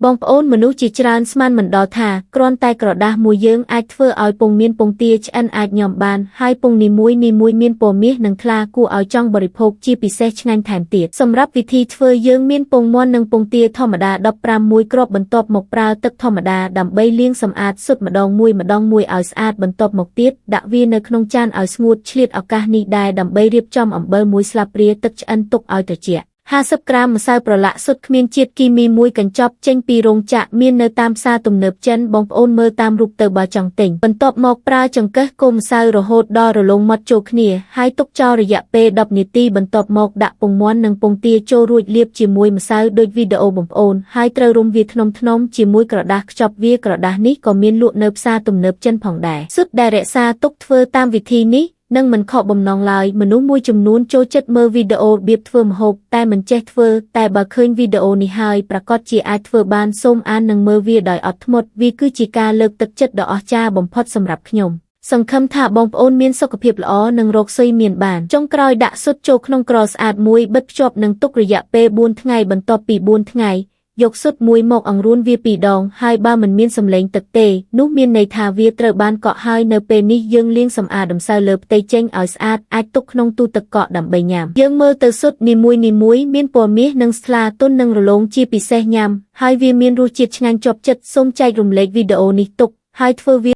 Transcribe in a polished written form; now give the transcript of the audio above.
បងប្អូនមនុស្សជាច្រើនស្មានមិនដល់ថាគ្រាន់តែក្រដាសមួយយើងអាចធ្វើឲ្យពងមានពងទាឆ្អិនអាចញ៉ាំបានហើយពងនីមួយមានពណ៌មាសនិងថ្លាគួរឲ្យចង់បរិភោគជាពិសេសឆ្ងាញ់ថែមទៀតសម្រាប់វិធីធ្វើយើងមានពងមាន់និងពងទាធម្មតា15មួយគ្រាប់បន្ទាប់មកប្រើទឹកធម្មតាដើម្បីលាងសម្អាតស៊ុតម្ដងមួយឲ្យស្អាតបន្ទាប់មកទៀតដាក់វានៅក្នុងចានឲ្យស្ងួតឆ្លៀតឱកាសនេះដែរដើម្បីរៀបចំអំបិល1ស្លាបព្រាទឹកឆ្អិនទុកឲ្យត្រជាក់50ក្រាមម្សៅប្រឡាក់ស៊ុតគ្មានជាតិគីមីមួយកញ្ចប់ចេញពីរោងចក្រមាននៅតាមផ្សារទំនើបចិនបងប្អូនមើលតាមរូបទៅបើចង់ទិញបន្ទាប់មកប្រើចង្កឹះកូរម្សៅរហូតដល់រលោងម៉ត់ចូលគ្នាហើយទុកចោលរយៈពេល10នាទីបន្ទាប់មកដាក់ពងមាន់និងពងទាចូលរួចលាបជាមួយម្សៅដូចវីដេអូបងប្អូនហើយត្រូវរុំវាថ្នមជាមួយក្រដាសខ្ចប់វាក្រដាសនេះក៏មានលក់នៅផ្សារទំនើបចិនផងដែរស៊ុតដែលរក្សាទុកធ្វើតាមវិធីនេះនឹងមិនខកបំណងឡើយមនុស្សមួយចំនួនចូលចិត្តមើលវីដេអូរបៀបធ្វើម្ហូបតែមិនចេះធ្វើតែបើឃើញវីដេអូនេះហើយប្រាកដជាអាចធ្វើបានសូមអាននិងមើលវាដោយអត់ធ្មត់វាគឺជាការលើកទឹកចិត្តដ៏អស្ចារ្យបំផុតសម្រាប់ខ្ញុំសង្ឃឹមថាបងប្អូនមានសុខភាពល្អនិងរកស៊ីមានបានចុងក្រោយដាក់ស៊ុតចូលក្នុងក្រស្អាតមួយបិទភ្ជាប់និងទុករយៈពេល4ថ្ងៃបន្ទាប់ពី4ថ្ងៃយកស៊ុតមួយមកអង្រួនវា2ដងហើយបើមិនមានសម្លេងទឹកទេនោះមានន័យថាវាត្រូវបានកក់ហើយនៅពេលនេះយើងលាងសម្អាតម្សៅលើផ្ទៃចេញឲ្យស្អាតអាចទុកក្នុងទូទឹកកកដើម្បីញ៉ាំយើងមើលទៅស៊ុតនីមួយមានពណ៌មាសនិងស្លាទន់និងរលោងជាពិសេសញ៉ាំហើយវាមានរសជាតិឆ្ងាញ់ជាប់ចិត្តសូមចែករំលែកវីដេអូនេះទុកហើយធ្វើវា